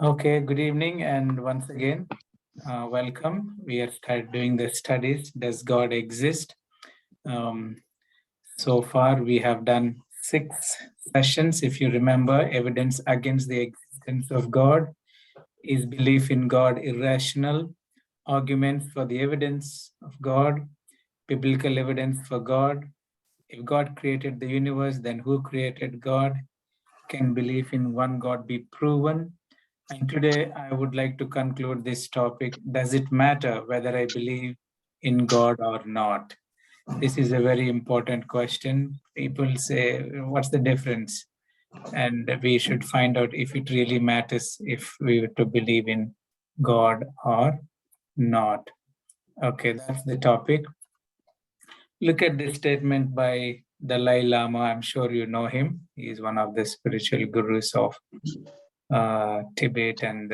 Okay, good evening, and once again, welcome. We are doing the studies. Does God exist? Um, so far, we have done 6 sessions. If you remember, evidence against the existence of God. Is belief in God irrational? Arguments for the evidence of God. Biblical evidence for God. If God created the universe, then who created God? Can belief in one God be proven? And today I would like to conclude this topic. Does it matter whether I believe in God or not? This is a very important question. People say, what's the difference? And we should find out if it really matters if we were to believe in God or not. Okay, that's the topic. Look at this statement by Dalai Lama. I'm sure you know him. He's one of the spiritual gurus of Tibet and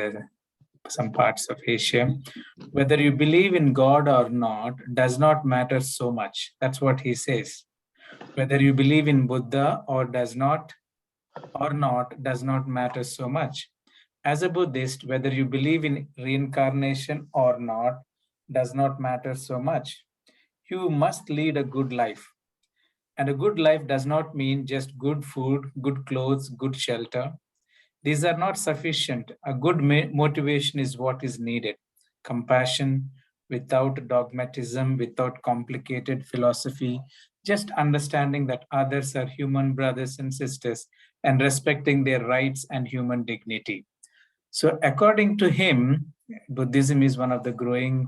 some parts of Asia. Whether you believe in God or not does not matter so much. That's what he says. Whether you believe in Buddha or not does not matter so much. As a Buddhist, whether you believe in reincarnation or not does not matter so much. You must lead a good life. And a good life does not mean just good food, good clothes, good shelter. These are not sufficient. A good motivation is what is needed. Compassion without dogmatism, without complicated philosophy, just understanding that others are human brothers and sisters and respecting their rights and human dignity. So, according to him, Buddhism is one of the growing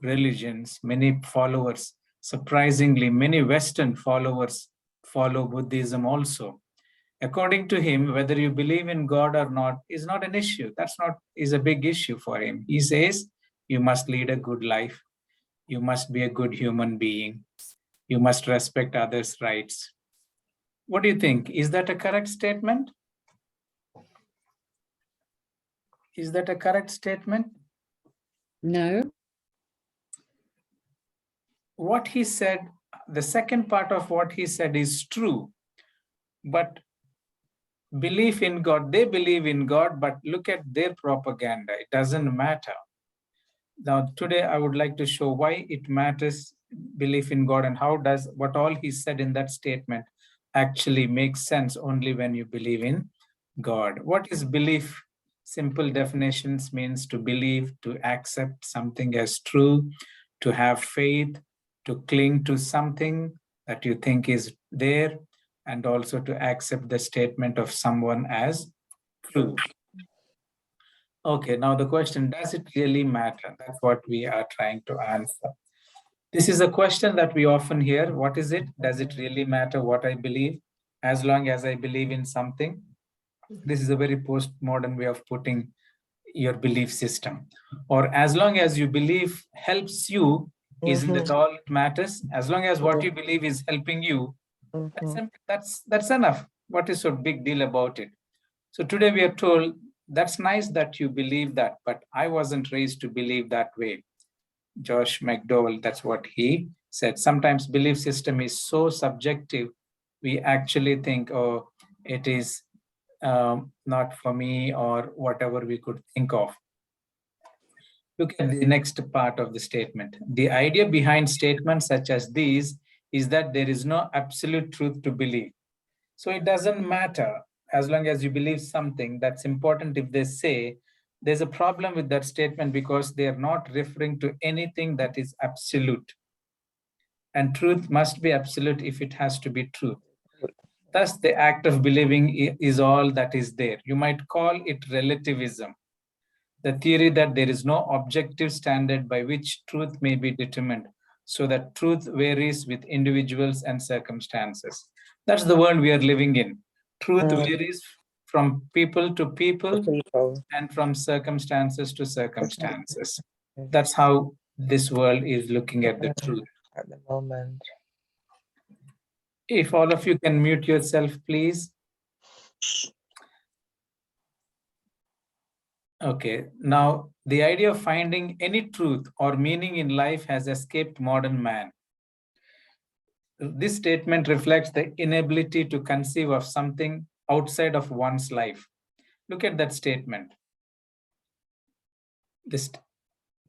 religions. Many followers, surprisingly, many Western followers follow Buddhism also. According to him, whether you believe in God or not is not an issue. That's not is a big issue for him. He says you must lead a good life. You must be a good human being. You must respect others' rights. What do you think? Is that a correct statement? Is that a correct statement? No. What he said, the second part of what he said is true. But belief in God, they believe in God, but look at their propaganda. It doesn't matter. Now, today I would like to show why it matters belief in God and how does what all he said in that statement actually makes sense only when you believe in God. What is belief? Simple definitions means to believe, to accept something as true, to have faith, to cling to something that you think is there, and also to accept the statement of someone as true. Okay, now the question, does it really matter? That's what we are trying to answer. This is a question that we often hear. What is it? Does it really matter what I believe? As long as I believe in something. This is a very postmodern way of putting your belief system. Or as long as you believe helps you, isn't that all it matters? As long as what you believe is helping you, that's enough. What is so big deal about it? So today we are told that's nice that you believe that, but I wasn't raised to believe that way. Josh McDowell, that's what he said. Sometimes belief system is so subjective, we actually think, oh, it is not for me or whatever we could think of. Look at the next part of the statement. The idea behind statements such as these is that there is no absolute truth to believe. So it doesn't matter as long as you believe something. That's important. If they say there's a problem with that statement because they are not referring to anything that is absolute. And truth must be absolute if it has to be truth. Thus, the act of believing is all that is there. You might call it relativism, the theory that there is no objective standard by which truth may be determined, so that truth varies with individuals and circumstances. That's the world we are living in. Truth varies from people to people and from circumstances to circumstances. That's how this world is looking at the truth. At the moment. If all of you can mute yourself, please. Okay, now the idea of finding any truth or meaning in life has escaped modern man. This statement reflects the inability to conceive of something outside of one's life. Look at that statement.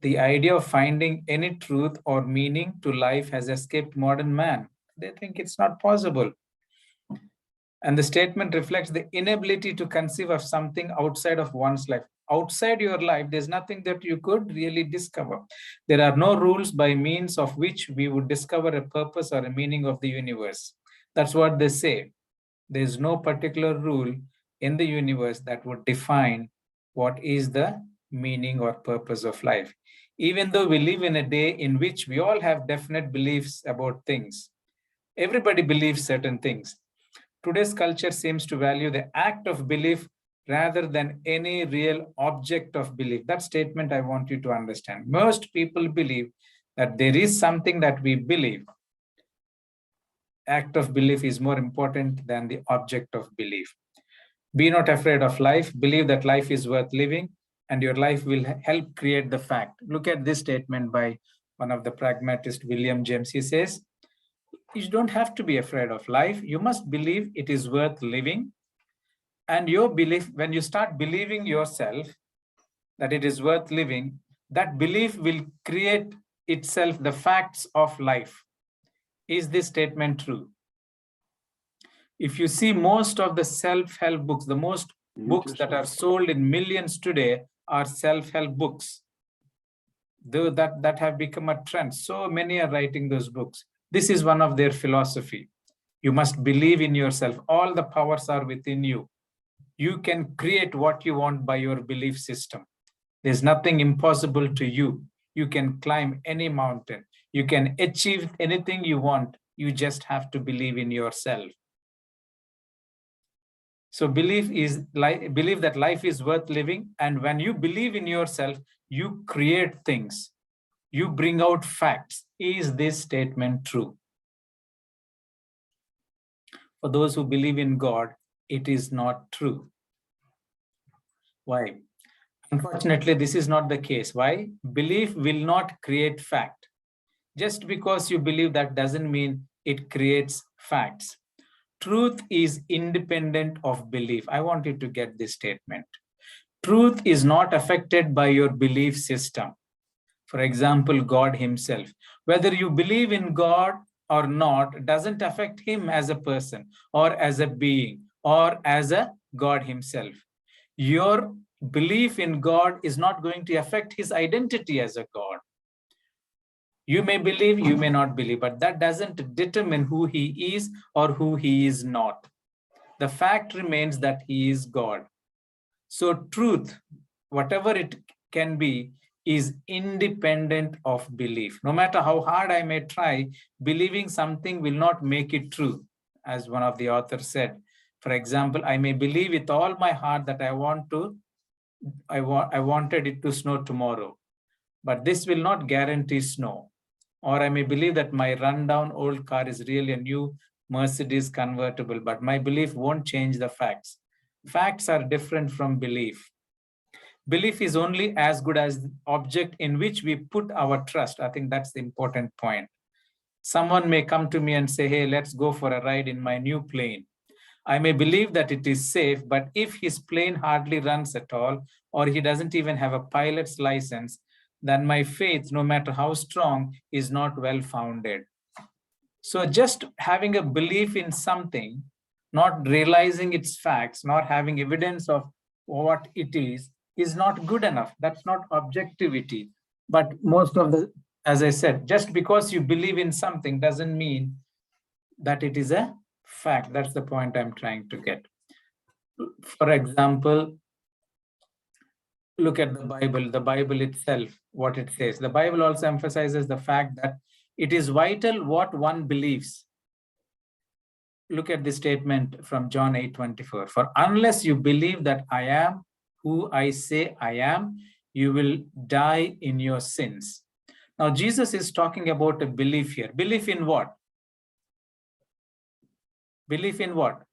The idea of finding any truth or meaning to life has escaped modern man. They think it's not possible. And the statement reflects the inability to conceive of something outside of one's life. Outside your life, there's nothing that you could really discover. There are no rules by means of which we would discover a purpose or a meaning of the universe. That's what they say. There's no particular rule in the universe that would define what is the meaning or purpose of life. Even though we live in a day in which we all have definite beliefs about things, everybody believes certain things. Today's culture seems to value the act of belief rather than any real object of belief. That statement I want you to understand. Most people believe that there is something that we believe. Act of belief is more important than the object of belief. Be not afraid of life. Believe that life is worth living and your life will help create the fact. Look at this statement by one of the pragmatists, William James. He says, you don't have to be afraid of life. You must believe it is worth living. And your belief, when you start believing yourself that it is worth living, that belief will create itself the facts of life. Is this statement true? If you see most of the self-help books, the most books that are sold in millions today are self-help books. Though that have become a trend. So many are writing those books. This is one of their philosophy. You must believe in yourself. All the powers are within you. You can create what you want by your belief system. There's nothing impossible to you. You can climb any mountain. You can achieve anything you want. You just have to believe in yourself. So believe that life is worth living. And when you believe in yourself, you create things. You bring out facts. Is this statement true? For those who believe in God, it is not true. Why? Unfortunately, this is not the case. Why? Belief will not create fact. Just because you believe that doesn't mean it creates facts. Truth is independent of belief. I want you to get this statement. Truth is not affected by your belief system. For example, God himself. Whether you believe in God or not doesn't affect him as a person or as a being or as a God himself. Your belief in God is not going to affect his identity as a God. You may believe, you may not believe, but that doesn't determine who he is or who he is not. The fact remains that he is God. So truth, whatever it can be, is independent of belief. No matter how hard I may try, believing something will not make it true. As one of the authors said, for example, I may believe with all my heart that I wanted it to snow tomorrow, but this will not guarantee snow. Or I may believe that my rundown old car is really a new Mercedes convertible, but my belief won't change the facts. Facts are different from belief. Belief is only as good as the object in which we put our trust. I think that's the important point. Someone may come to me and say, hey, let's go for a ride in my new plane. I may believe that it is safe, but if his plane hardly runs at all, or he doesn't even have a pilot's license, then my faith, no matter how strong, is not well-founded. So just having a belief in something, not realizing its facts, not having evidence of what it is not good enough. That's not objectivity. But most of the, as I said, just because you believe in something doesn't mean that it is a fact. That's the point I'm trying to get. For example, look at the Bible itself, what it says. The Bible also emphasizes the fact that it is vital what one believes. Look at this statement from John 8:24. For unless you believe that I am who I say I am, you will die in your sins. Now, Jesus is talking about a belief here. Belief in what? Belief in what?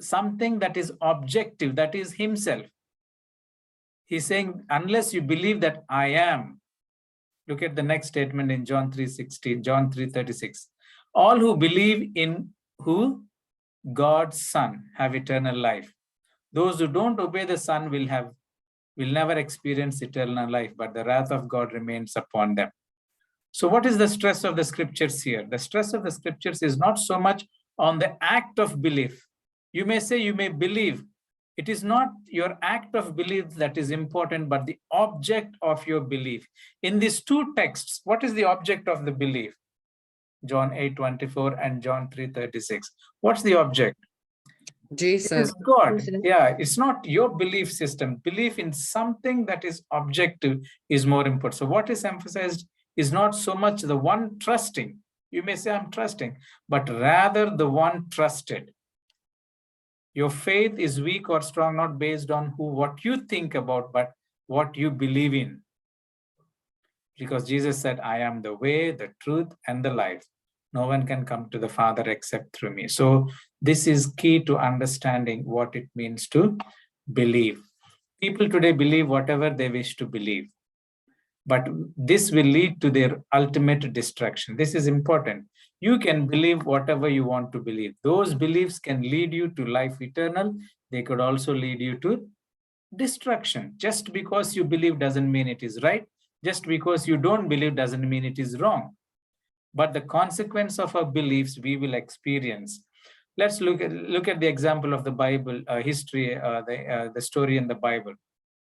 Something that is objective, that is himself. He's saying, unless you believe that I am, look at the next statement in John 3:16, John 3:36. All who believe in who? God's Son have eternal life. Those who don't obey the Son will have will never experience eternal life, but the wrath of God remains upon them. So what is the stress of the scriptures here? The stress of the scriptures is not so much on the act of belief. You may say, you may believe. It is not your act of belief that is important, but the object of your belief. In these two texts, what is the object of the belief? John 8:24 and John 3:36. What's the object? It Jesus. is God. Yeah, it's not your belief system. Belief in something that is objective is more important. So what is emphasized is not so much the one trusting. You may say, I'm trusting, but rather the one trusted. Your faith is weak or strong, not based on what you think about, but what you believe in. Because Jesus said, I am the way, the truth, and the life. No one can come to the Father except through me. So this is key to understanding what it means to believe. People today believe whatever they wish to believe, but this will lead to their ultimate destruction. This is important. You can believe whatever you want to believe. Those beliefs can lead you to life eternal. They could also lead you to destruction. Just because you believe doesn't mean it is right. Just because you don't believe doesn't mean it is wrong. But the consequence of our beliefs we will experience. Let's look at the example of the Bible history, the story in the Bible.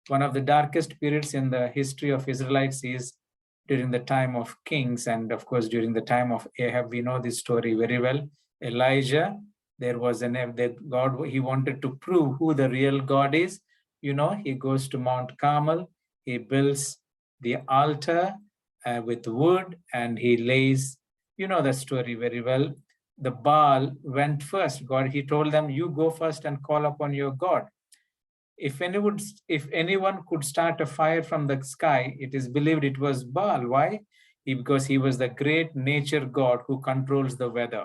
One of the darkest periods in the history of Israelites is during the time of kings, and of course during the time of Ahab. We know this story very well. Elijah, there was God, he wanted to prove who the real God is. You know, he goes to Mount Carmel, he builds the altar with wood, and he lays, you know the story very well. The Baal went first. God, he told them, you go first and call upon your God. If anyone could start a fire from the sky, it is believed it was Baal. Why? Because he was the great nature God who controls the weather.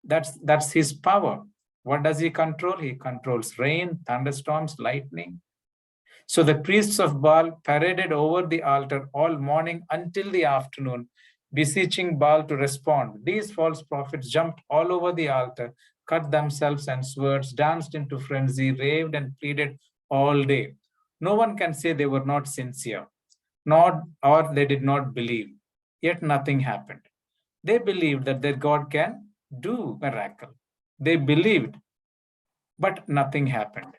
That's his power. What does he control? He controls rain, thunderstorms, lightning. So the priests of Baal paraded over the altar all morning until the afternoon, beseeching Baal to respond. These false prophets jumped all over the altar, cut themselves and swords, danced into frenzy, raved and pleaded all day. No one can say they were not sincere, or they did not believe. Yet nothing happened. They believed that their God can do a miracle. They believed, but nothing happened.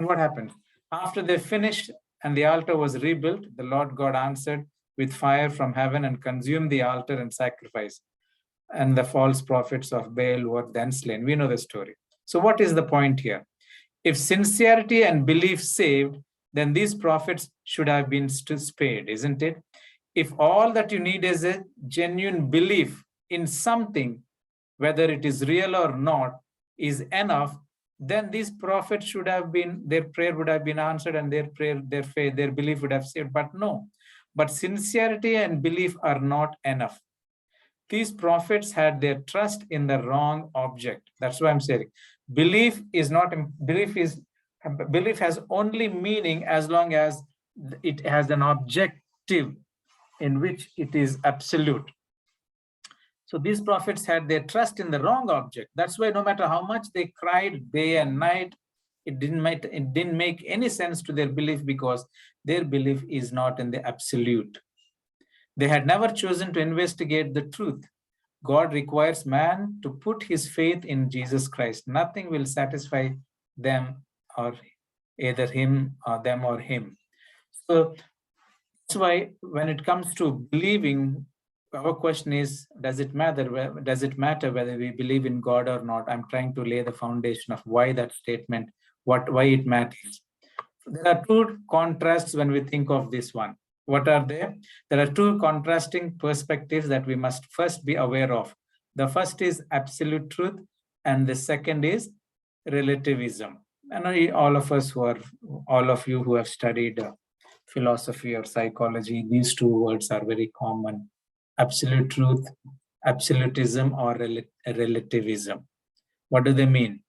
And what happened? After they finished and the altar was rebuilt, the Lord God answered with fire from heaven and consumed the altar and sacrifice. And the false prophets of Baal were then slain. We know the story. So what is the point here? If sincerity and belief saved, then these prophets should have been spared, isn't it? If all that you need is a genuine belief in something, whether it is real or not, is enough, then these prophets should have been, their prayer would have been answered, and their prayer, their faith, their belief would have saved. But no, but sincerity and belief are not enough. These prophets had their trust in the wrong object. That's why I'm saying belief has only meaning as long as it has an objective in which it is absolute. So these prophets had their trust in the wrong object. That's why no matter how much they cried day and night, it didn't make any sense to their belief, because their belief is not in the absolute. They had never chosen to investigate the truth. God requires man to put his faith in Jesus Christ. Nothing will satisfy them, or either him or them or him. So that's why when it comes to believing, our question is, does it matter whether we believe in God or not? I'm trying to lay the foundation of why that statement, why it matters. There are two contrasts when we think of this one. What are they? There are two contrasting perspectives that we must first be aware of. The first is absolute truth, and the second is relativism. And all of you who have studied philosophy or psychology, these two words are very common. Absolute truth, absolutism, or relativism. What do they mean?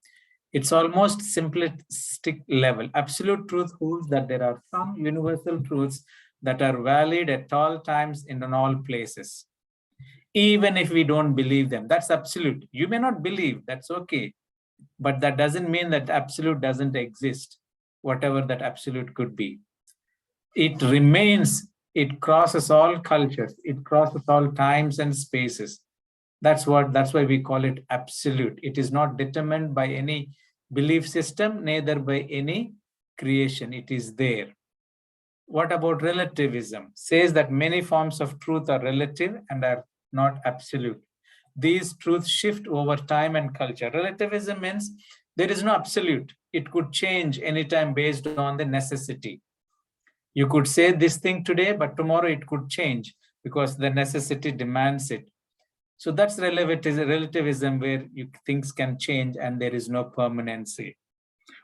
It's almost simplistic level. Absolute truth holds that there are some universal truths that are valid at all times and in all places, even if we don't believe them. That's absolute. You may not believe, that's okay, but that doesn't mean that absolute doesn't exist. whatever that absolute could be. It remains, it crosses all cultures, it crosses all times and spaces. That's why we call it absolute. It is not determined by any belief system, neither by any creation. It is there. What about relativism? Says that many forms of truth are relative and are not absolute. These truths shift over time and culture. Relativism means there is no absolute. It could change anytime based on the necessity. You could say this thing today, but tomorrow it could change because the necessity demands it. So that's relativism, where things can change and there is no permanency.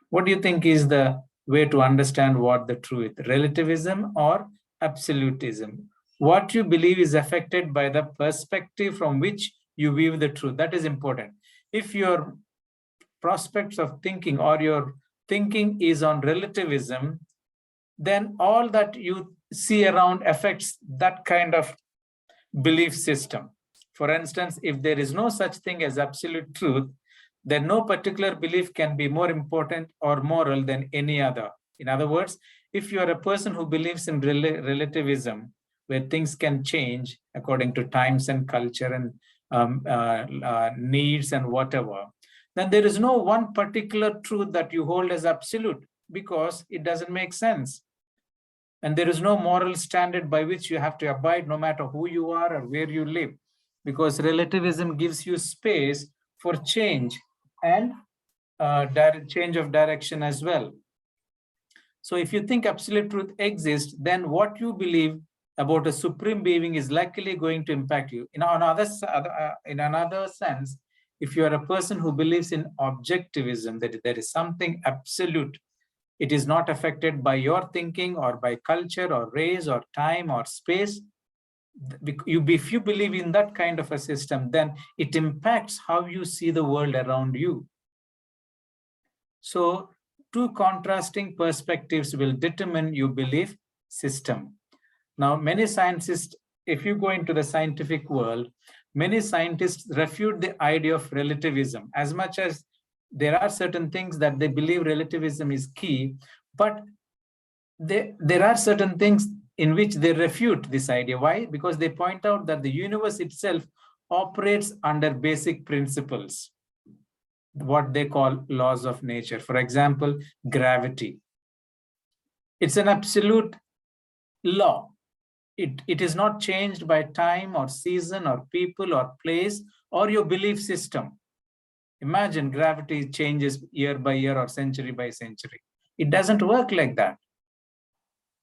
What do you think is the way to understand what the truth? Relativism or absolutism? What you believe is affected by the perspective from which you view the truth. That is important. If your prospects of thinking or your thinking is on relativism, then all that you see around affects that kind of belief system. For instance, if there is no such thing as absolute truth, then no particular belief can be more important or moral than any other. In other words, if you are a person who believes in relativism, where things can change according to times and culture and needs and whatever, then there is no one particular truth that you hold as absolute, because it doesn't make sense. And there is no moral standard by which you have to abide, no matter who you are or where you live, because relativism gives you space for change and change of direction as well. So if you think absolute truth exists, then what you believe about a supreme being is likely going to impact you. In another sense, if you are a person who believes in objectivism, that there is something absolute, it is not affected by your thinking or by culture or race or time or space. If you believe in that kind of a system, then it impacts how you see the world around you. So two contrasting perspectives will determine your belief system. Now, many scientists, if you go into the scientific world, many scientists refute the idea of relativism. As much as there are certain things that they believe relativism is key, but there are certain things in which they refute this idea. Why? Because they point out that the universe itself operates under basic principles, what they call laws of nature. For example, gravity. It's an absolute law. It is not changed by time or season or people or place or your belief system. Imagine gravity changes year by year or century by century. It doesn't work like that.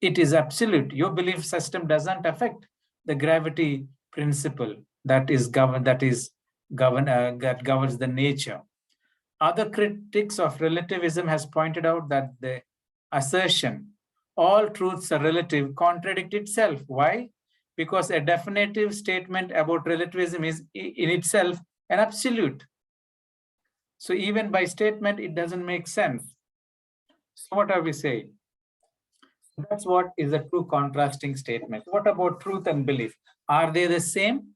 It is absolute. Your belief system doesn't affect the gravity principle that governs the nature. Other critics of relativism has pointed out that the assertion, all truths are relative, contradict itself. Why? Because a definitive statement about relativism is in itself an absolute. So even by statement, it doesn't make sense. So what are we saying? That's what is a true contrasting statement. What about truth and belief? Are they the same?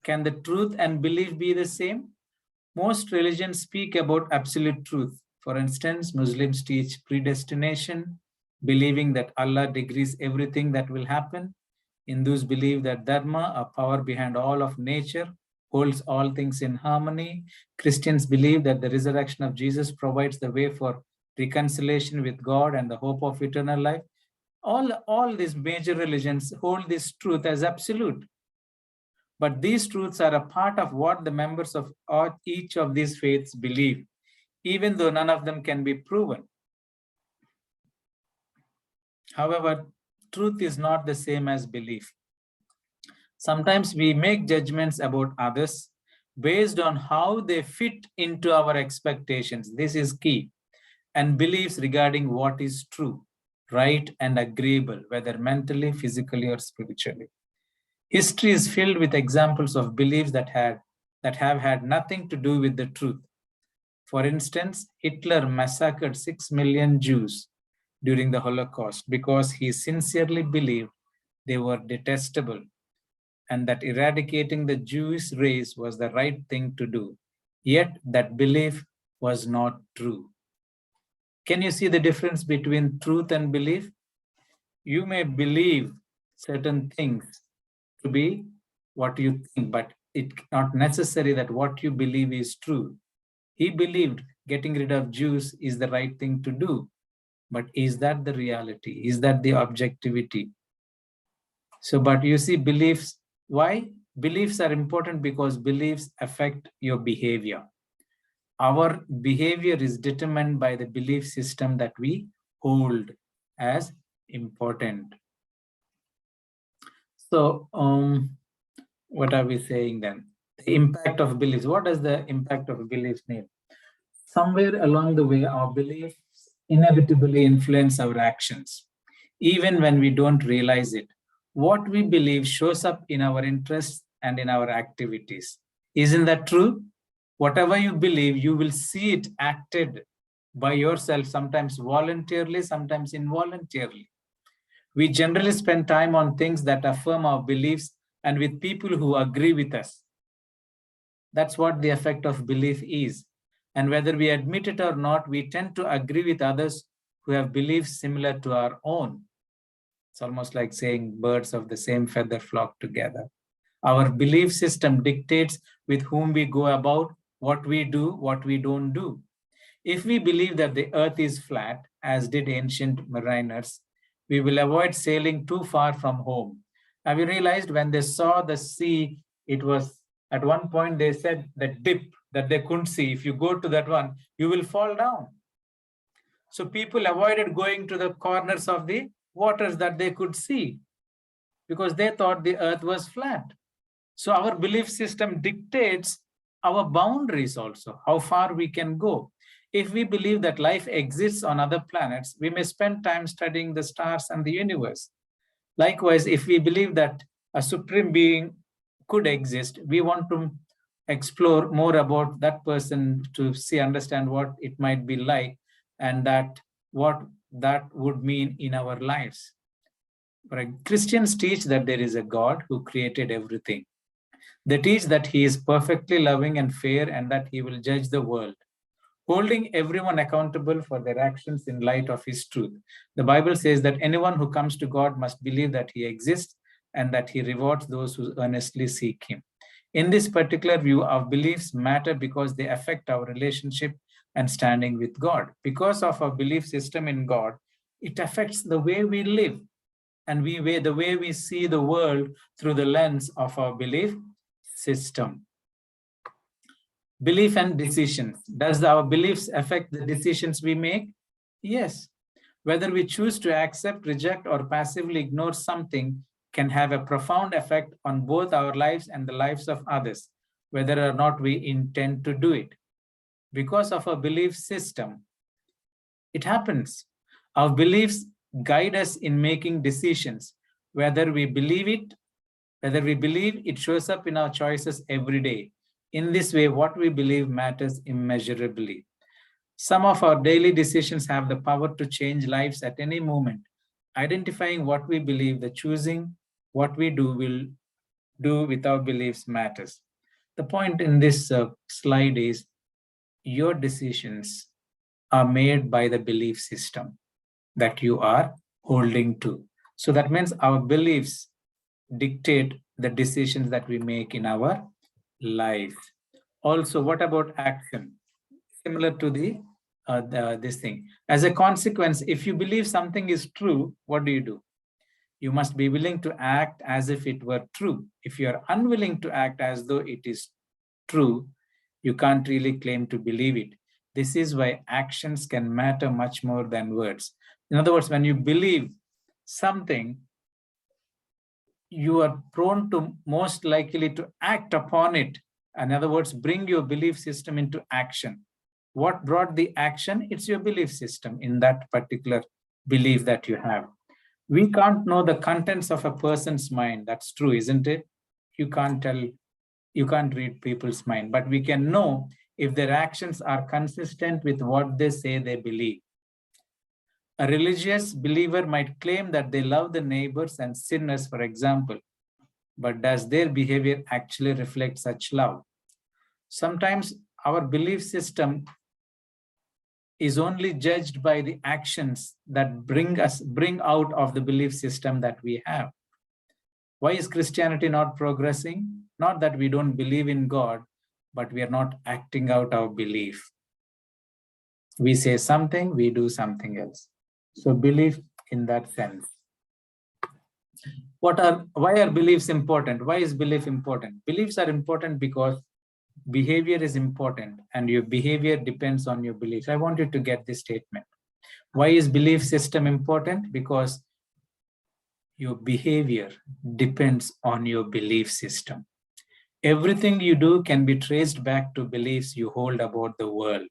Can the truth and belief be the same? Most religions speak about absolute truth. For instance, Muslims teach predestination, believing that Allah decrees everything that will happen. Hindus believe that Dharma, a power behind all of nature, holds all things in harmony. Christians believe that the resurrection of Jesus provides the way for reconciliation with God and the hope of eternal life. All these major religions hold this truth as absolute. But these truths are a part of what the members of each of these faiths believe, even though none of them can be proven. However, truth is not the same as belief. Sometimes we make judgments about others based on how they fit into our expectations. This is key. And beliefs regarding what is true, right, and agreeable, whether mentally, physically, or spiritually. History is filled with examples of beliefs that have had nothing to do with the truth. For instance, Hitler massacred 6 million Jews during the Holocaust because he sincerely believed they were detestable and that eradicating the Jewish race was the right thing to do. Yet that belief was not true. Can you see the difference between truth and belief? You may believe certain things to be what you think, but it's not necessary that what you believe is true. He believed getting rid of Jews is the right thing to do, but is that the reality? Is that the objectivity? So, but you see, beliefs, why? Beliefs are important because beliefs affect your behavior. Our behavior is determined by the belief system that we hold as important. So, what are we saying then? The impact of beliefs. What does the impact of beliefs mean? Somewhere along the way, our beliefs inevitably influence our actions, even when we don't realize it. What we believe shows up in our interests and in our activities. Isn't that true? Whatever you believe, you will see it acted by yourself, sometimes voluntarily, sometimes involuntarily. We generally spend time on things that affirm our beliefs and with people who agree with us. That's what the effect of belief is. And whether we admit it or not, we tend to agree with others who have beliefs similar to our own. It's almost like saying birds of the same feather flock together. Our belief system dictates with whom we go about, what we do, what we don't do. If we believe that the earth is flat, as did ancient mariners, we will avoid sailing too far from home. Have you realized when they saw the sea, it was at one point they said that dip that they couldn't see. If you go to that one, you will fall down. So people avoided going to the corners of the waters that they could see because they thought the earth was flat. So our belief system dictates our boundaries also, how far we can go. If we believe that life exists on other planets, we may spend time studying the stars and the universe. Likewise, if we believe that a supreme being could exist, we want to explore more about that person to see, understand what it might be like and that what that would mean in our lives. But Christians teach that there is a God who created everything. They teach that he is perfectly loving and fair and that he will judge the world, holding everyone accountable for their actions in light of his truth. The Bible says that anyone who comes to God must believe that he exists and that he rewards those who earnestly seek him. In this particular view, our beliefs matter because they affect our relationship and standing with God. Because of our belief system in God, it affects the way we live and the way we see the world through the lens of our belief system. Belief and decisions. Does our beliefs affect the decisions we make? Yes. Whether we choose to accept, reject, or passively ignore something can have a profound effect on both our lives and the lives of others, whether or not we intend to do it. Because of our belief system, it happens. Our beliefs guide us in making decisions, whether we believe it shows up in our choices every day. In this way, what we believe matters immeasurably. Some of our daily decisions have the power to change lives at any moment. Identifying what we believe, the choosing what we do will do with our beliefs matters. The point in this slide is your decisions are made by the belief system that you are holding to. So that means our beliefs dictate the decisions that we make in our life. Also, what about action? Similar to this thing. As a consequence, if you believe something is true, what do? You must be willing to act as if it were true. If you are unwilling to act as though it is true, you can't really claim to believe it. This is why actions can matter much more than words. In other words, when you believe something, you are prone to most likely to act upon it. In other words, bring your belief system into action. What brought the action? It's your belief system in that particular belief that you have. We can't know the contents of a person's mind. That's true, isn't it? You can't read people's mind, but we can know if their actions are consistent with what they say they believe. A religious believer might claim that they love the neighbors and sinners, for example, but does their behavior actually reflect such love? Sometimes our belief system is only judged by the actions that bring out of the belief system that we have. Why is Christianity not progressing? Not that we don't believe in God, but we are not acting out our belief. We say something, we do something else. So belief in that sense. Why are beliefs important? Why is belief important? Beliefs are important because behavior is important and your behavior depends on your beliefs. I want you to get this statement. Why is belief system important? Because your behavior depends on your belief system. Everything you do can be traced back to beliefs you hold about the world.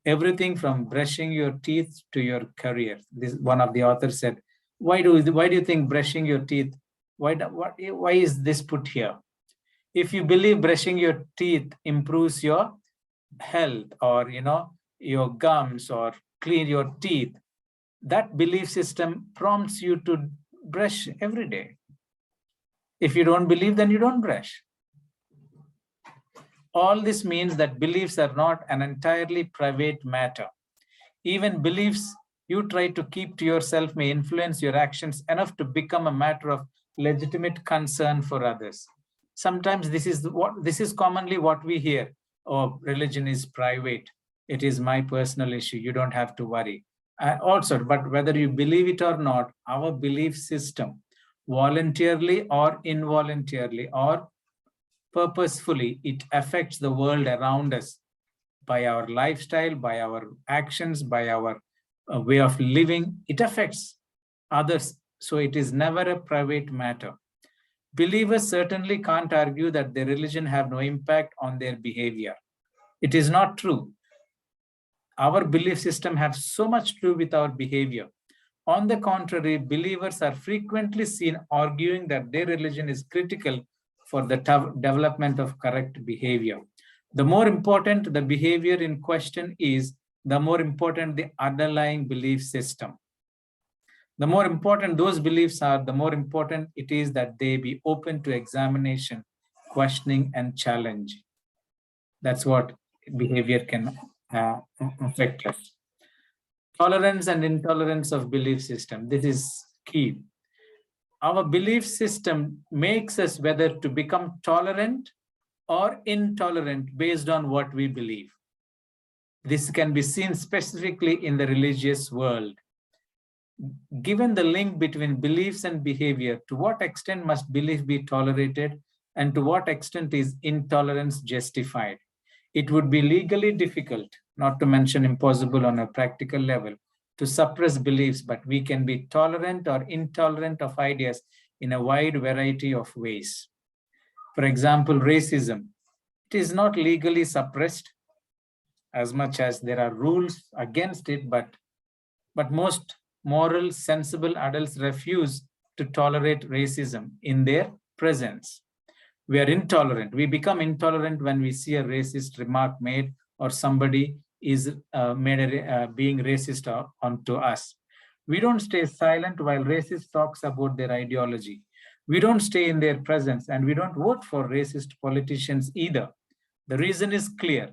Everything from brushing your teeth to your career. This one of the authors said, why do you think brushing your teeth, why is this put here? If you believe brushing your teeth improves your health or your gums or clean your teeth, that belief system prompts you to brush every day. If you don't believe, then you don't brush. All this means that beliefs are not an entirely private matter. Even beliefs you try to keep to yourself may influence your actions enough to become a matter of legitimate concern for others. Sometimes this is commonly what we hear. Oh, religion is private. It is my personal issue. You don't have to worry. Also, but whether you believe it or not, our belief system, voluntarily or involuntarily or purposefully, it affects the world around us by our lifestyle, by our actions, by our way of living. It affects others. So it is never a private matter. Believers certainly can't argue that their religion have no impact on their behavior. It is not true. Our belief system has so much to do with our behavior. On the contrary, believers are frequently seen arguing that their religion is critical for the development of correct behavior. The more important the behavior in question is, the more important the underlying belief system. The more important those beliefs are, the more important it is that they be open to examination, questioning, and challenge. That's what behavior can affect us. Tolerance and intolerance of belief system. This is key. Our belief system makes us whether to become tolerant or intolerant based on what we believe. This can be seen specifically in the religious world. Given the link between beliefs and behavior, to what extent must belief be tolerated and to what extent is intolerance justified? It would be legally difficult, not to mention impossible on a practical level, to suppress beliefs, but we can be tolerant or intolerant of ideas in a wide variety of ways. For example, racism. It is not legally suppressed as much as there are rules against it, but most moral, sensible adults refuse to tolerate racism in their presence. We are intolerant. We become intolerant when we see a racist remark made or somebody is being racist onto us. We don't stay silent while racists talks about their ideology. We don't stay in their presence, and we don't vote for racist politicians either. The reason is clear.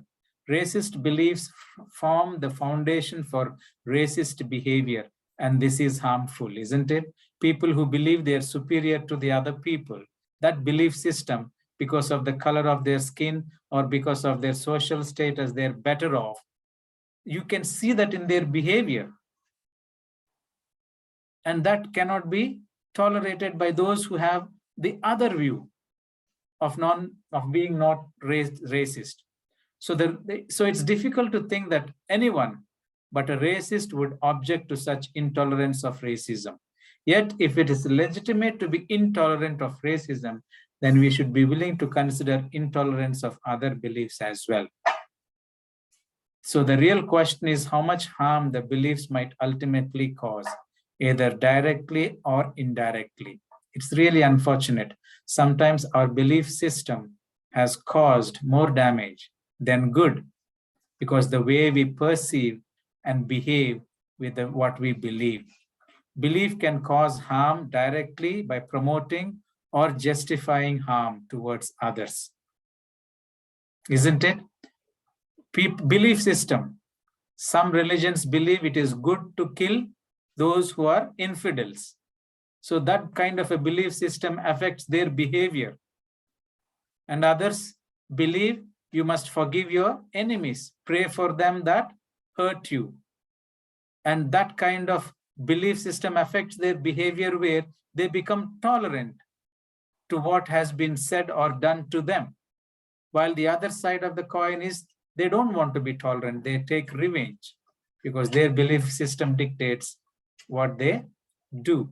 Racist beliefs form the foundation for racist behavior, and this is harmful, isn't it? People who believe they are superior to the other people, that belief system, because of the color of their skin or because of their social status, they're better off. You can see that in their behavior. And that cannot be tolerated by those who have the other view of being not racist. So it's difficult to think that anyone but a racist would object to such intolerance of racism. Yet, if it is legitimate to be intolerant of racism, then we should be willing to consider intolerance of other beliefs as well. So the real question is how much harm the beliefs might ultimately cause, either directly or indirectly. It's really unfortunate. Sometimes our belief system has caused more damage than good because the way we perceive and behave with what we believe. Belief can cause harm directly by promoting or justifying harm towards others. Isn't it? Belief system. Some religions believe it is good to kill those who are infidels. So that kind of a belief system affects their behavior. And others believe you must forgive your enemies, pray for them that hurt you. And that kind of belief system affects their behavior where they become tolerant to what has been said or done to them. While the other side of the coin is they don't want to be tolerant, they take revenge because their belief system dictates what they do.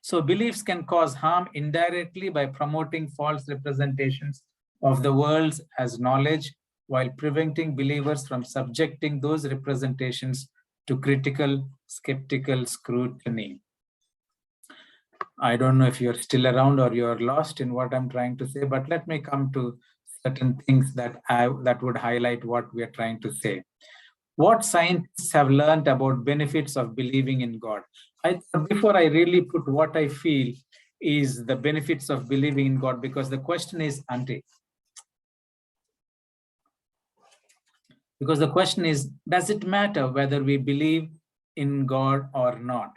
So beliefs can cause harm indirectly by promoting false representations of the world as knowledge, while preventing believers from subjecting those representations to critical, skeptical scrutiny. I don't know if you're still around or you're lost in what I'm trying to say, but let me come to certain things that would highlight what we are trying to say. What scientists have learned about benefits of believing in God. Before I really put what I feel is the benefits of believing in God, because the question is, because the question is, does it matter whether we believe in God or not?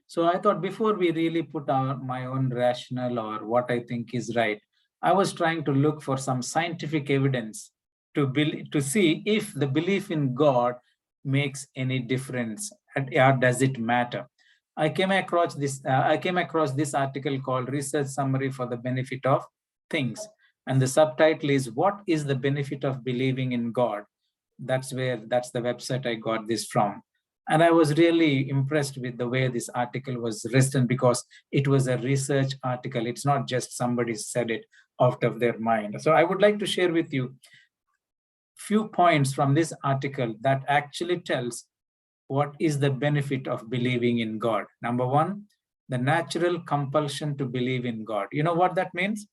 So I thought before we really put my own rationale or what I think is right, I was trying to look for some scientific evidence to see if the belief in God makes any difference or does it matter. I came across this article called Research Summary for the Benefit of Things. And the subtitle is, what is the benefit of believing in God? That's the website I got this from. And I was really impressed with the way this article was written, because it was a research article. It's not just somebody said it out of their mind. So I would like to share with you few points from this article that actually tells what is the benefit of believing in God. Number one, the natural compulsion to believe in God. You know what that means?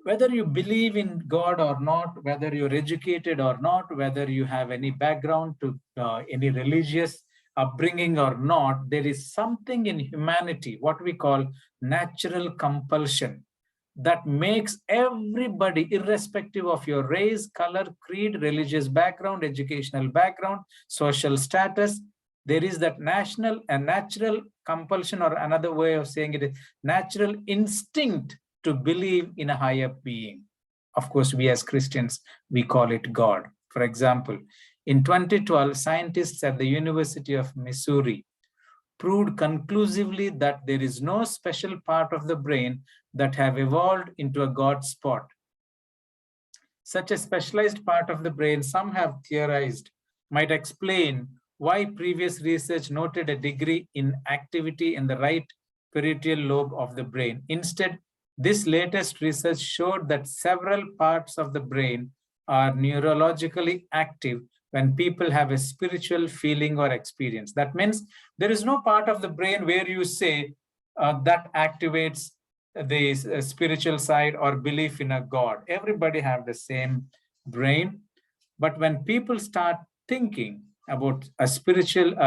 Whether you believe in God or not, whether you're educated or not, whether you have any background to any religious upbringing or not, there is something in humanity, what we call natural compulsion, that makes everybody, irrespective of your race, color, creed, religious background, educational background, social status, there is that natural compulsion, or another way of saying it is natural instinct to believe in a higher being. Of course, we as Christians, we call it God. For example, in 2012, scientists at the University of Missouri proved conclusively that there is no special part of the brain that have evolved into a God spot. Such a specialized part of the brain, some have theorized, might explain why previous research noted a degree in activity in the right parietal lobe of the brain. Instead, this latest research showed that several parts of the brain are neurologically active when people have a spiritual feeling or experience. That means there is no part of the brain where you say that activates the spiritual side or belief in a God. Everybody have the same brain. But when people start thinking about a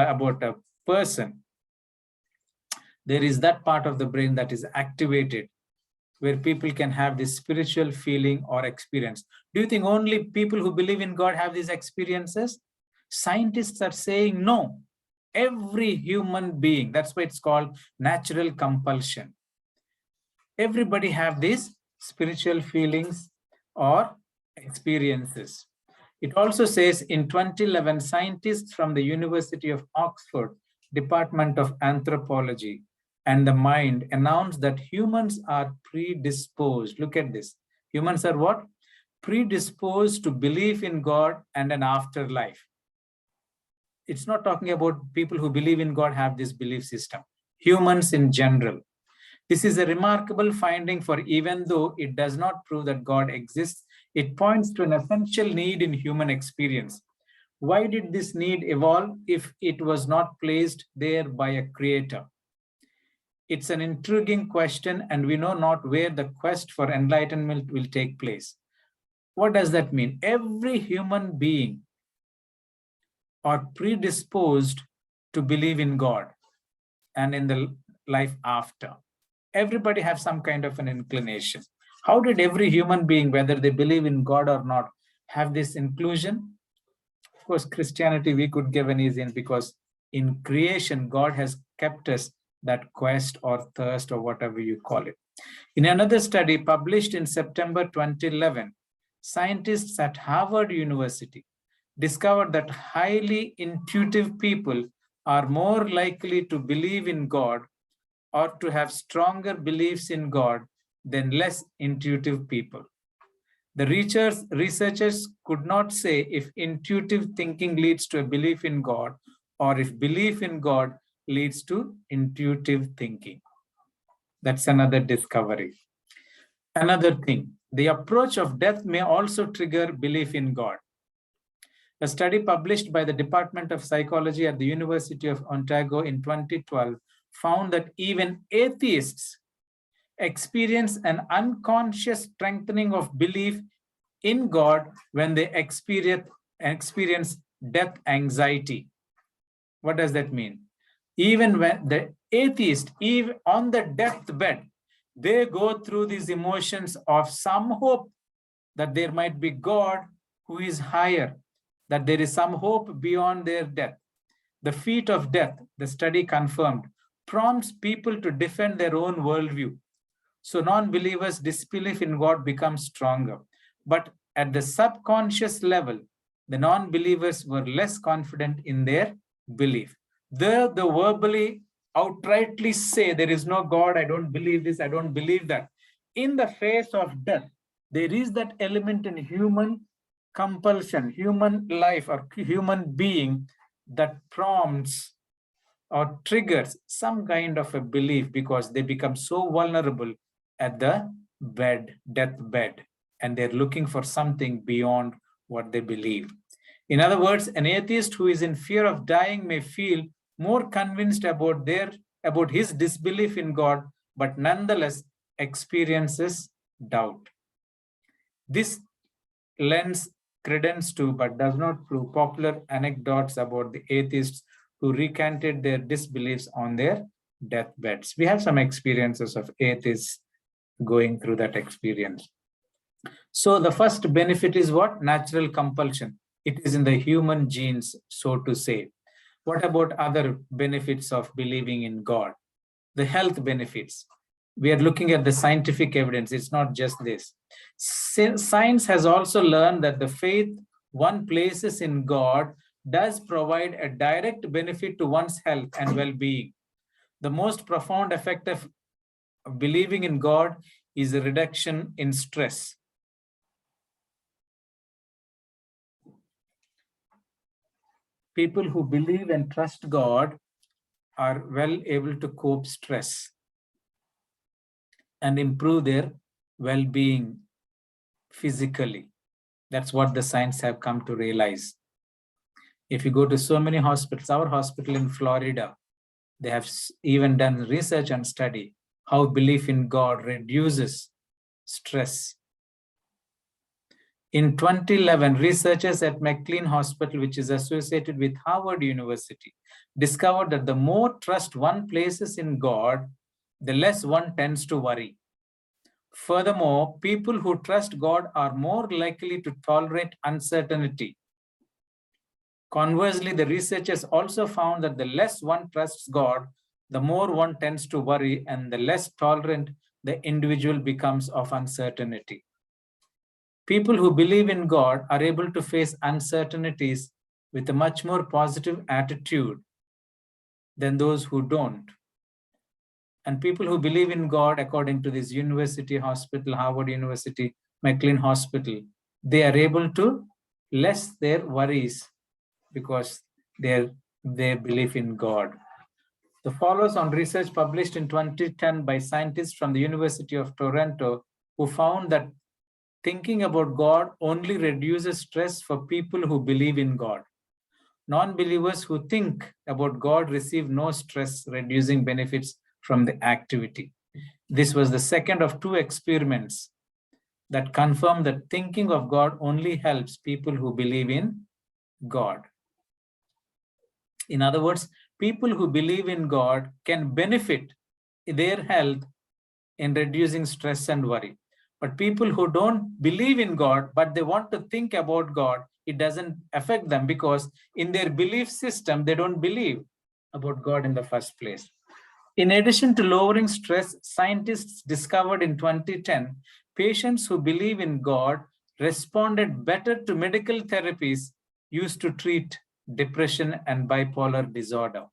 about a person, there is that part of the brain that is activated where people can have this spiritual feeling or experience. Do you think only people who believe in God have these experiences? Scientists are saying no. Every human being, that's why it's called natural compulsion. Everybody have these spiritual feelings or experiences. It also says in 2011, scientists from the University of Oxford, Department of Anthropology and the Mind announced that humans are predisposed. Look at this. Humans are what? Predisposed to believe in God and an afterlife. It's not talking about people who believe in God have this belief system. Humans in general. This is a remarkable finding, for even though it does not prove that God exists, it points to an essential need in human experience. Why did this need evolve if it was not placed there by a creator? It's an intriguing question, and we know not where the quest for enlightenment will take place. What does that mean? Every human being are predisposed to believe in God and in the life after. Everybody has some kind of an inclination. How did every human being, whether they believe in God or not, have this inclusion? course, Christianity, we could give an easy, because in creation, God has kept us that quest or thirst or whatever you call it. In another study published in September 2011, scientists at Harvard University discovered that highly intuitive people are more likely to believe in God or to have stronger beliefs in God than less intuitive people. The researchers could not say if intuitive thinking leads to a belief in God or if belief in God leads to intuitive thinking. That's another discovery. Another thing, the approach of death may also trigger belief in God. A study published by the Department of Psychology at the University of Ontario in 2012 found that even atheists experience an unconscious strengthening of belief in God when they experience death anxiety. What does that mean? Even when the atheist, even on the deathbed, they go through these emotions of some hope that there might be God who is higher, that there is some hope beyond their death. The feat of death, the study confirmed, prompts people to defend their own worldview. So non-believers' disbelief in God becomes stronger. But at the subconscious level, the non-believers were less confident in their belief. They verbally, outrightly say, there is no God, I don't believe this, I don't believe that. In the face of death, there is that element in human compulsion, human life or human being that prompts or triggers some kind of a belief because they become so vulnerable at the deathbed, and they're looking for something beyond what they believe. In other words, an atheist who is in fear of dying may feel more convinced about his disbelief in God, but nonetheless experiences doubt. This lends credence to, but does not prove, popular anecdotes about the atheists who recanted their disbeliefs on their deathbeds. We have some experiences of atheists going through that experience. So the first benefit is what? Natural compulsion. It is in the human genes, so to say. What about other benefits of believing in God? The health benefits. We are looking at the scientific evidence. It's not just this. Science has also learned that the faith one places in God does provide a direct benefit to one's health and well-being. The most profound effect of believing in God is a reduction in stress. People who believe and trust God are well able to cope stress and improve their well-being physically. That's what the science have come to realize. If you go to so many hospitals, our hospital in Florida, they have even done research and study how belief in God reduces stress. In 2011, researchers at McLean Hospital, which is associated with Harvard University, discovered that the more trust one places in God, the less one tends to worry. Furthermore, people who trust God are more likely to tolerate uncertainty. Conversely, the researchers also found that the less one trusts God, the more one tends to worry and the less tolerant the individual becomes of uncertainty. People who believe in God are able to face uncertainties with a much more positive attitude than those who don't. And people who believe in God, according to this university hospital, Harvard University, McLean Hospital, they are able to less their worries because they believe in God. The follows on research published in 2010 by scientists from the University of Toronto, who found that thinking about God only reduces stress for people who believe in God. Non-believers who think about God receive no stress-reducing benefits from the activity. This was the second of two experiments that confirm that thinking of God only helps people who believe in God. In other words, people who believe in God can benefit their health in reducing stress and worry. But people who don't believe in God, but they want to think about God, it doesn't affect them because in their belief system, they don't believe about God in the first place. In addition to lowering stress, scientists discovered in 2010, patients who believe in God responded better to medical therapies used to treat depression and bipolar disorder.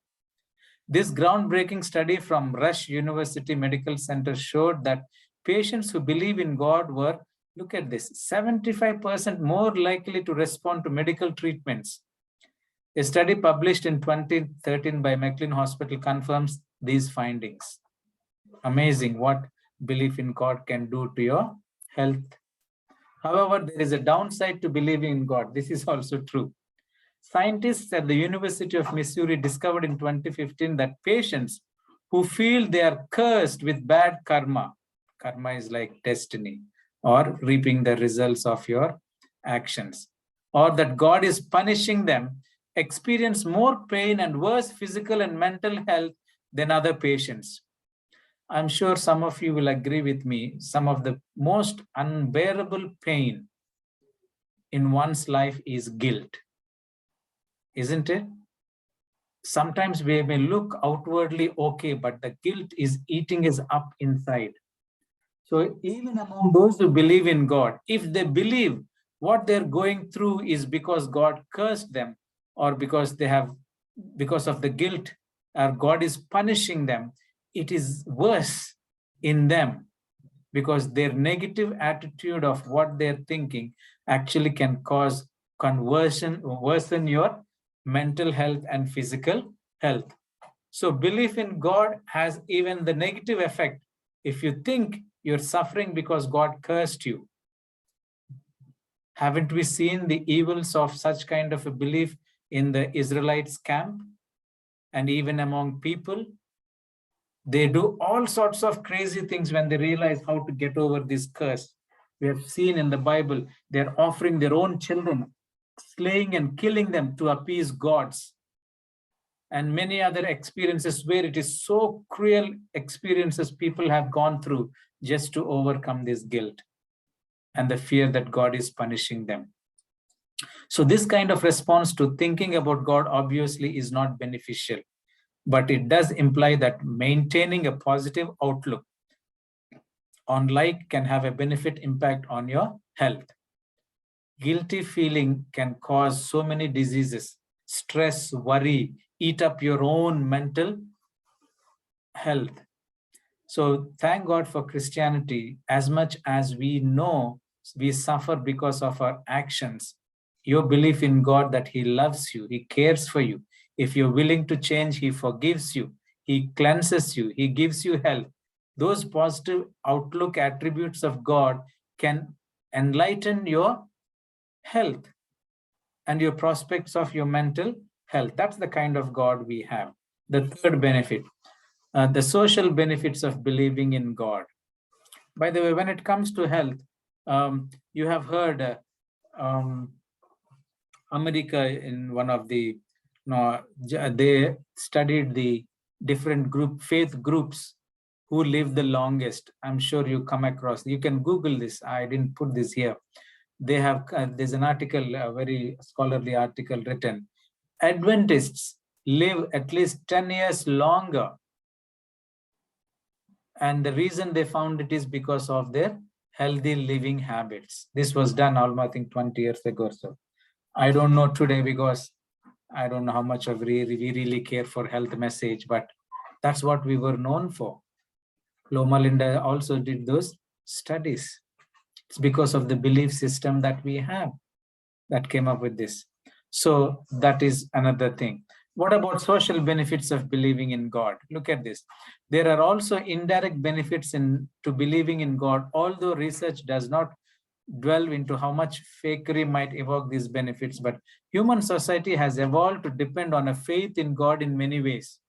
This groundbreaking study from Rush University Medical Center showed that patients who believe in God were, look at this, 75% more likely to respond to medical treatments. A study published in 2013 by McLean Hospital confirms these findings. Amazing what belief in God can do to your health. However, there is a downside to believing in God. This is also true. Scientists at the University of Missouri discovered in 2015 that patients who feel they are cursed with bad karma, karma is like destiny, or reaping the results of your actions, or that God is punishing them, experience more pain and worse physical and mental health than other patients. I'm sure some of you will agree with me, some of the most unbearable pain in one's life is guilt, isn't it? Sometimes we may look outwardly okay, but the guilt is eating us up inside. So even among those who believe in God, if they believe what they're going through is because God cursed them, or because of the guilt, or God is punishing them, it is worse in them because their negative attitude of what they're thinking actually can cause worsen your mental health and physical health. So belief in God has even the negative effect. If you think you're suffering because God cursed you, haven't we seen the evils of such kind of a belief in the Israelites' camp and even among people? They do all sorts of crazy things when they realize how to get over this curse. We have seen in the Bible, they're offering their own children, slaying and killing them to appease gods. And many other experiences where it is so cruel experiences people have gone through just to overcome this guilt and the fear that God is punishing them. So this kind of response to thinking about God obviously is not beneficial, but it does imply that maintaining a positive outlook on life can have a benefit impact on your health. Guilty feeling can cause so many diseases, stress, worry, eat up your own mental health. So thank God for Christianity. As much as we know we suffer because of our actions, your belief in God that He loves you, He cares for you. If you're willing to change, He forgives you, He cleanses you, He gives you health. Those positive outlook attributes of God can enlighten your health and your prospects of your mental health. That's the kind of God we have. The third benefit, the social benefits of believing in God. By the way, when it comes to health, you have heard America in one of the, they studied the different faith groups who live the longest. I'm sure you come across, you can Google this. I didn't put this here. They have, there's an article, a very scholarly article written. Adventists live at least 10 years longer. And the reason they found it is because of their healthy living habits. This was done almost, I think, 20 years ago or so. I don't know today because I don't know how much of we really care for health message, but that's what we were known for. Loma Linda also did those studies. It's because of the belief system that we have that came up with this. So that is another thing. What about social benefits of believing in God? Look at this. There are also indirect benefits to believing in God, although research does not delve into how much fakery might evoke these benefits, but human society has evolved to depend on a faith in God in many ways.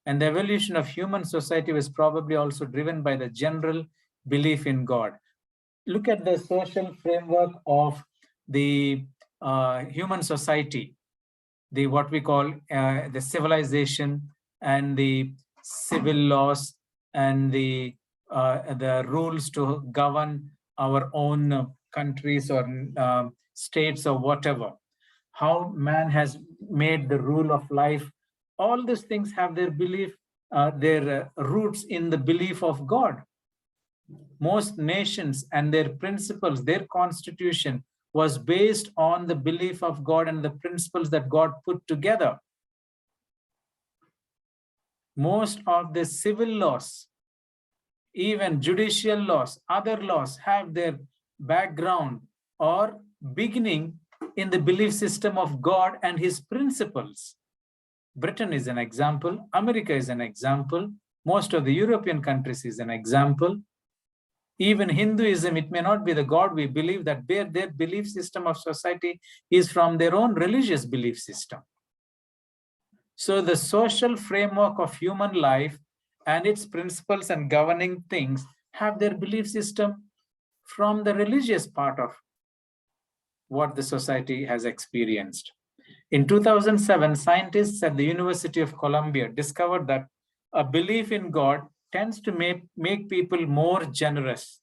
And the evolution of human society was probably also driven by the general belief in God. Look at the social framework of the human society, the what we call the civilization and the civil laws and the rules to govern our own countries or states or whatever, how man has made the rule of life, all these things have their belief, their roots in the belief of God. Most nations and their principles, their constitution was based on the belief of God and the principles that God put together. Most of the civil laws, even judicial laws, other laws have their background or beginning in the belief system of God and his principles. Britain is an example, America is an example, most of the European countries is an example. Even Hinduism, it may not be the God we believe, that their belief system of society is from their own religious belief system. So the social framework of human life and its principles and governing things have their belief system from the religious part of what the society has experienced. In 2007, scientists at the University of Columbia discovered that a belief in God tends to make people more generous.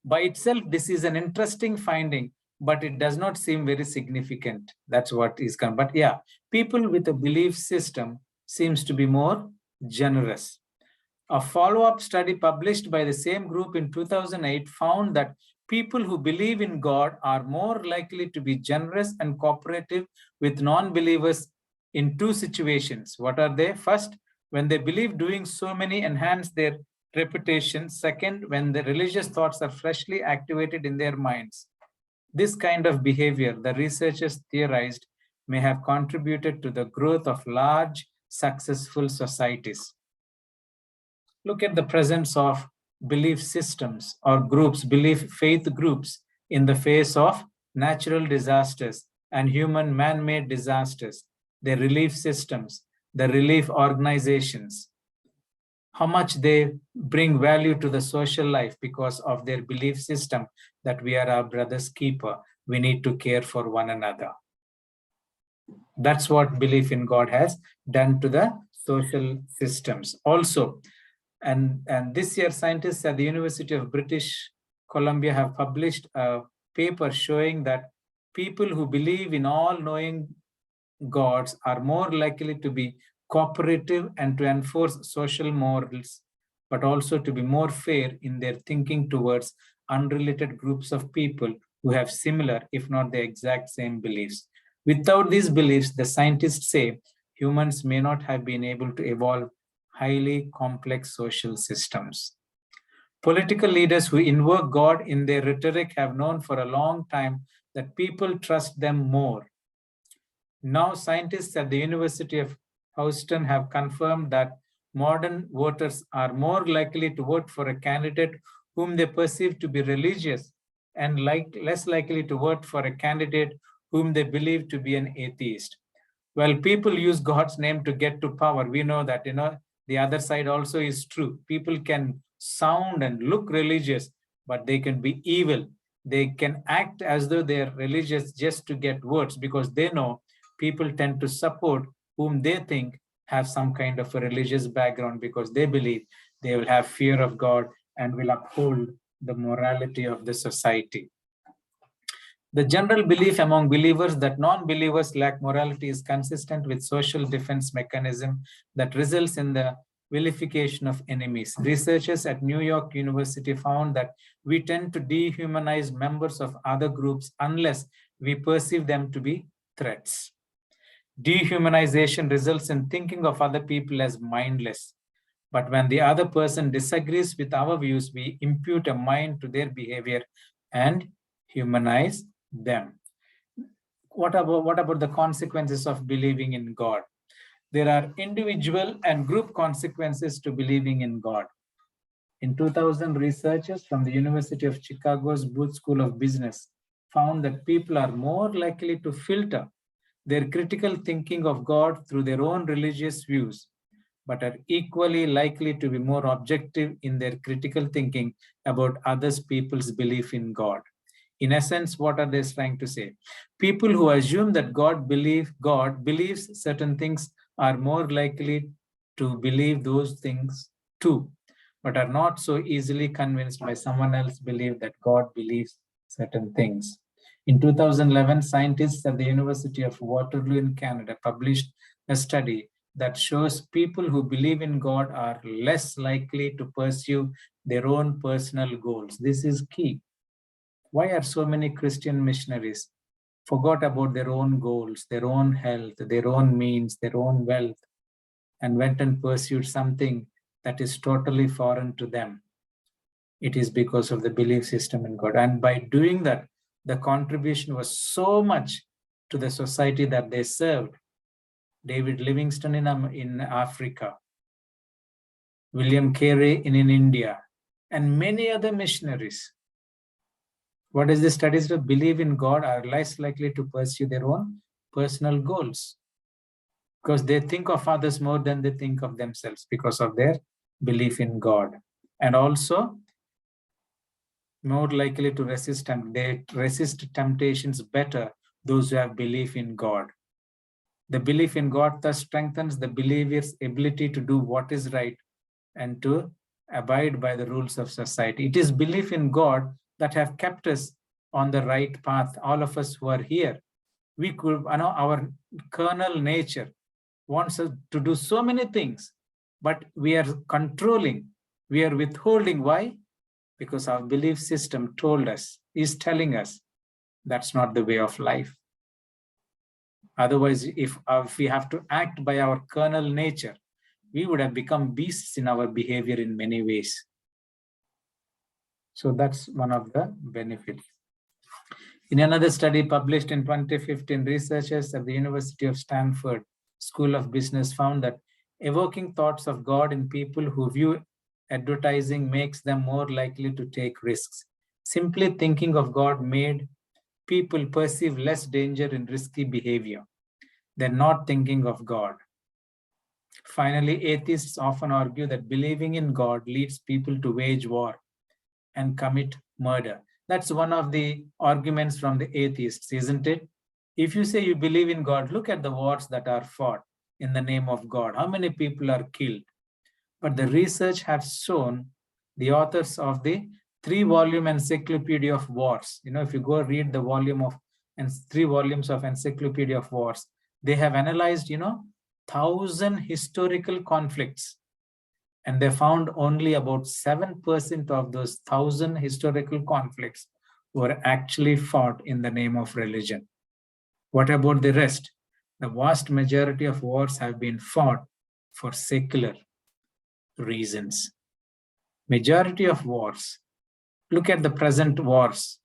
By itself, this is an interesting finding, but it does not seem very significant. That's what is come. But yeah, people with a belief system seems to be more generous. A follow-up study published by the same group in 2008 found that people who believe in God are more likely to be generous and cooperative with non-believers in two situations. What are they? First, when they believe doing so many enhance their reputation. Second, when the religious thoughts are freshly activated in their minds. This kind of behavior, the researchers theorized, may have contributed to the growth of large, successful societies. Look at the presence of belief systems or groups, faith groups in the face of natural disasters and human man-made disasters, their relief systems, the relief organizations, how much they bring value to the social life because of their belief system that we are our brother's keeper. We need to care for one another. That's what belief in God has done to the social systems. Also, and this year, scientists at the University of British Columbia have published a paper showing that people who believe in all-knowing gods are more likely to be cooperative and to enforce social morals, but also to be more fair in their thinking towards unrelated groups of people who have similar, if not the exact same beliefs. Without these beliefs, the scientists say, humans may not have been able to evolve highly complex social systems. Political leaders who invoke God in their rhetoric have known for a long time that people trust them more. Now, scientists at the University of Houston have confirmed that modern voters are more likely to vote for a candidate whom they perceive to be religious and less likely to vote for a candidate whom they believe to be an atheist. Well, people use God's name to get to power. We know that, the other side also is true. People can sound and look religious, but they can be evil. They can act as though they are religious just to get votes because they know people tend to support whom they think have some kind of a religious background because they believe they will have fear of God and will uphold the morality of the society. The general belief among believers that non-believers lack morality is consistent with social defense mechanism that results in the vilification of enemies. Researchers at New York University found that we tend to dehumanize members of other groups unless we perceive them to be threats. Dehumanization results in thinking of other people as mindless. But when the other person disagrees with our views, we impute a mind to their behavior and humanize them. What about the consequences of believing in God? There are individual and group consequences to believing in God. In 2000, researchers from the University of Chicago's Booth School of Business found that people are more likely to filter their critical thinking of God through their own religious views, but are equally likely to be more objective in their critical thinking about others people's belief in God. In essence, what are they trying to say? People who assume that God believes certain things are more likely to believe those things too. but are not so easily convinced by someone else's belief that God believes certain things. In 2011, scientists at the University of Waterloo in Canada published a study that shows people who believe in God are less likely to pursue their own personal goals. This is key. Why are so many Christian missionaries forgot about their own goals, their own health, their own means, their own wealth, and went and pursued something that is totally foreign to them? It is because of the belief system in God. And by doing that, the contribution was so much to the society that they served. David Livingstone in Africa, William Carey in India, and many other missionaries. What is the studies to believe in God are less likely to pursue their own personal goals because they think of others more than they think of themselves because of their belief in God. And also more likely to resist, and they resist temptations better, those who have belief in God. The belief in God thus strengthens the believer's ability to do what is right and to abide by the rules of society. It is belief in God that have kept us on the right path. All of us who are here, we could, our carnal nature wants us to do so many things, but we are controlling, we are withholding. Why? Because our belief system told us, is telling us, that's not the way of life. Otherwise, if we have to act by our carnal nature, we would have become beasts in our behavior in many ways. So that's one of the benefits. In another study published in 2015, researchers at the University of Stanford School of Business found that evoking thoughts of God in people who view advertising makes them more likely to take risks. Simply thinking of God made people perceive less danger in risky behavior than not thinking of God. Finally, atheists often argue that believing in God leads people to wage war and commit murder. That's one of the arguments from the atheists, isn't it? If you say you believe in God, look at the wars that are fought in the name of God. How many people are killed? But the research has shown, the authors of the 3-volume Encyclopedia of Wars, if you go read the 3 volumes of Encyclopedia of Wars, they have analyzed, 1,000 historical conflicts. And they found only about 7% of those 1,000 historical conflicts were actually fought in the name of religion. What about the rest? The vast majority of wars have been fought for secular reasons. Majority of wars. Look at the present wars.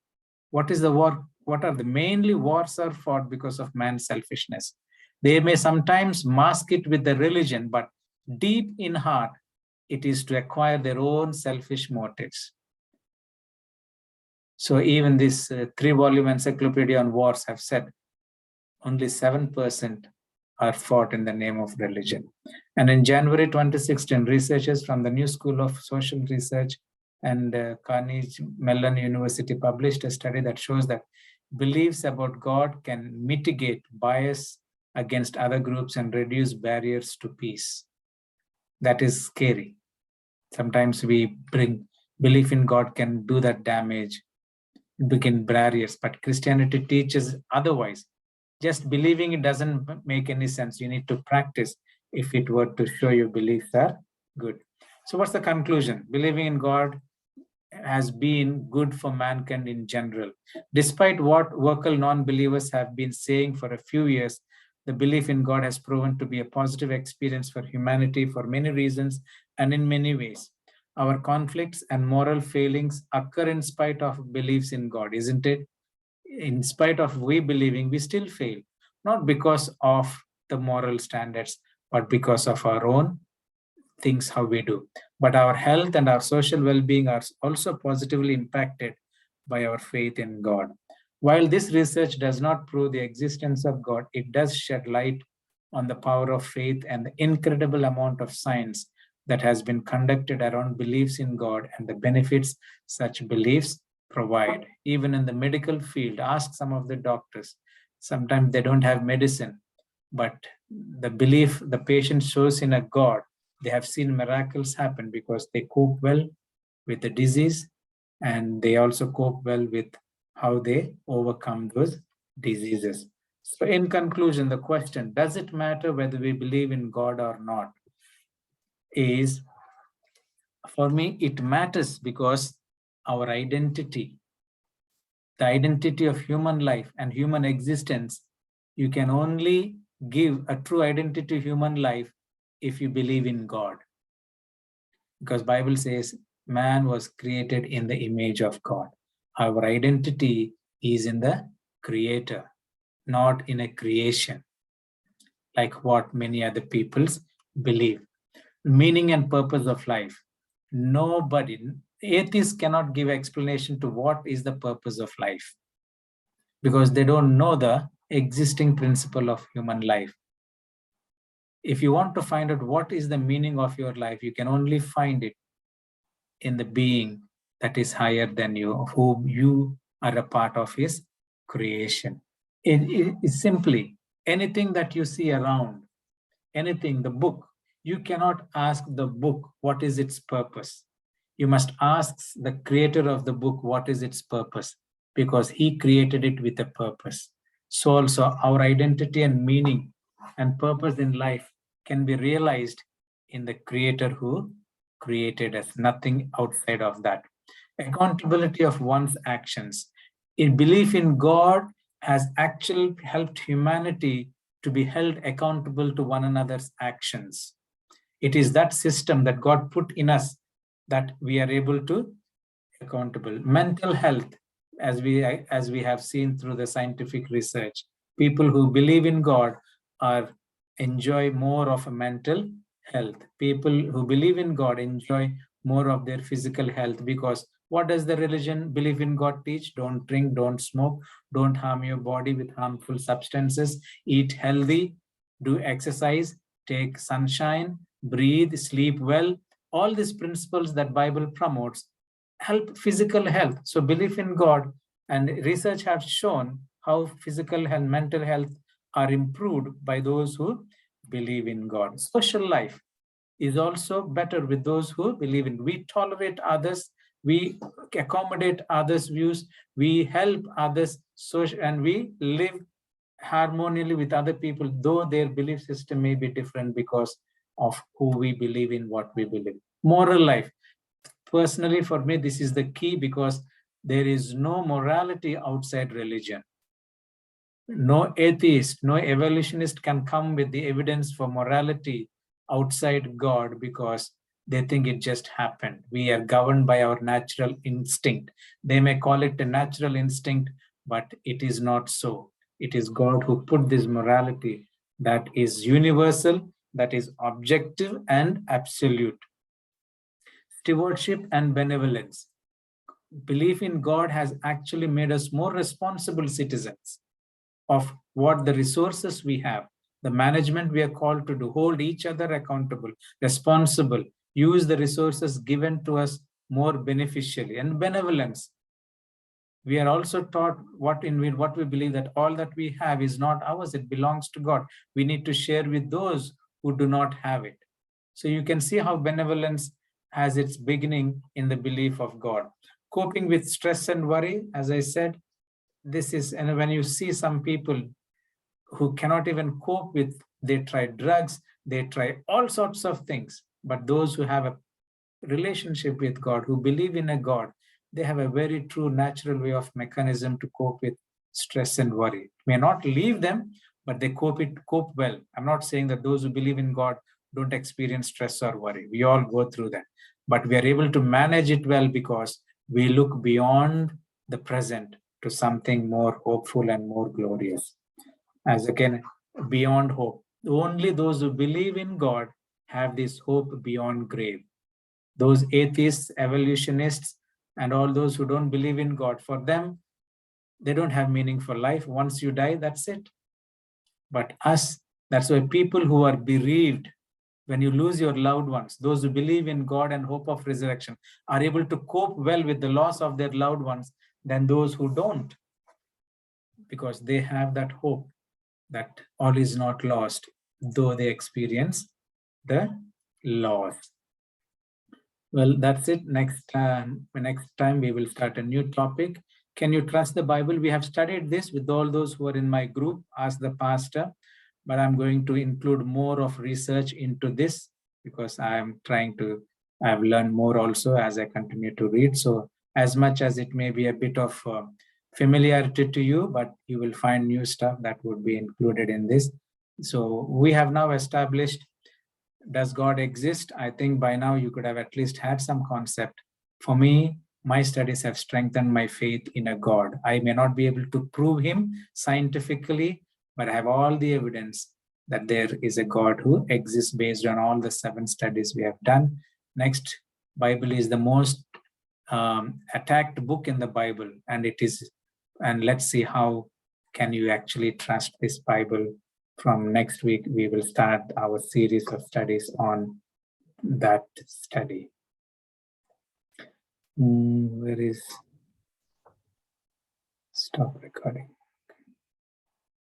What is the war? What are the mainly wars are fought because of man's selfishness. They may sometimes mask it with the religion, but deep in heart, it is to acquire their own selfish motives. So even this 3-volume Encyclopedia on Wars have said only 7% are fought in the name of religion. And in January 2016, researchers from the New School of Social Research and Carnegie Mellon University published a study that shows that beliefs about God can mitigate bias against other groups and reduce barriers to peace. That is scary. Sometimes we bring belief in God can do that damage, begin barriers, but Christianity teaches otherwise. Just believing it doesn't make any sense. You need to practice if it were to show your beliefs are good. So what's the conclusion? Believing in God has been good for mankind in general. Despite what vocal non-believers have been saying for a few years, the belief in God has proven to be a positive experience for humanity for many reasons and in many ways. Our conflicts and moral failings occur in spite of beliefs in God, isn't it? In spite of we believing, we still fail, not because of the moral standards, but because of our own things, how we do. But our health and our social well-being are also positively impacted by our faith in God. While this research does not prove the existence of God, it does shed light on the power of faith and the incredible amount of science that has been conducted around beliefs in God and the benefits such beliefs provide. Even in the medical field, ask some of the doctors. Sometimes they don't have medicine, but the belief the patient shows in a God They have seen miracles happen because they cope well with the disease, and they also cope well with how they overcome those diseases. So in conclusion, the question, does it matter whether we believe in God or not, is, for me, it matters because our identity, the identity of human life and human existence, you can only give a true identity to human life if you believe in God. Because Bible says man was created in the image of God. Our identity is in the Creator, not in a creation, like what many other peoples believe. Meaning and purpose of life. Nobody, atheists cannot give explanation to what is the purpose of life, because they don't know the existing principle of human life. If you want to find out what is the meaning of your life, you can only find it in the being that is higher than you, whom you are a part of his creation. It is simply anything that you see around, anything, the book, you cannot ask the book what is its purpose. You must ask the creator of the book what is its purpose, because he created it with a purpose. So also our identity and meaning and purpose in life can be realized in the creator who created us, nothing outside of that. Accountability of one's actions. In belief in God has actually helped humanity to be held accountable to one another's actions. It is that system that God put in us that we are able to accountable. Mental health, as we have seen through the scientific research, people who believe in God are enjoy more of a mental health. People who believe in God enjoy more of their physical health, because what does the religion believe in God teach? Don't drink, don't smoke, don't harm your body with harmful substances, eat healthy, do exercise, take sunshine, breathe, sleep well. All these principles that Bible promotes help physical health. So belief in God and research have shown how physical and mental health are improved by those who believe in God. Social life is also better with those who believe in. We tolerate others, we accommodate others' views, we help others, and we live harmoniously with other people, though their belief system may be different because of who we believe in, what we believe. Moral life. Personally, for me, this is the key, because there is no morality outside religion. No atheist, no evolutionist can come with the evidence for morality outside God, because they think it just happened. We are governed by our natural instinct. They may call it a natural instinct, but it is not so. It is God who put this morality that is universal, that is objective and absolute. Stewardship and benevolence. Belief in God has actually made us more responsible citizens of what the resources we have, the management we are called to do, hold each other accountable, responsible, use the resources given to us more beneficially. And benevolence. We are also taught what we believe, that all that we have is not ours, it belongs to God. We need to share with those who do not have it. So you can see how benevolence has its beginning in the belief of God. Coping with stress and worry, as I said, this is, and when you see some people who cannot even cope with, they try drugs, they try all sorts of things. But those who have a relationship with God, who believe in a God, they have a very true natural way of mechanism to cope with stress and worry. It may not leave them, but they cope well. I'm not saying that those who believe in God don't experience stress or worry. We all go through that. But we are able to manage it well because we look beyond the present to something more hopeful and more glorious. As again, beyond hope. Only those who believe in God have this hope beyond grave. Those atheists, evolutionists, and all those who don't believe in God, for them, they don't have meaning for life. Once you die, that's it. But us, that's why people who are bereaved, when you lose your loved ones, those who believe in God and hope of resurrection are able to cope well with the loss of their loved ones than those who don't, because they have that hope that all is not lost, though they experience the laws. Well, that's it. Next time we will start a new topic. Can you trust the Bible? We have studied this with all those who are in my group. Ask the pastor, but I'm going to include more of research into this because I've learned more also as I continue to read. So as much as it may be a bit of familiarity to you, but you will find new stuff that would be included in this. So we have now established, does God exist? I think by now you could have at least had some concept. For me, my studies have strengthened my faith in a God. I may not be able to prove him scientifically, but I have all the evidence that there is a God who exists based on all the 7 studies we have done. Next, Bible is the most attacked book in the Bible, and let's see how can you actually trust this Bible. From next week, we will start our series of studies on that study. Where is stop recording?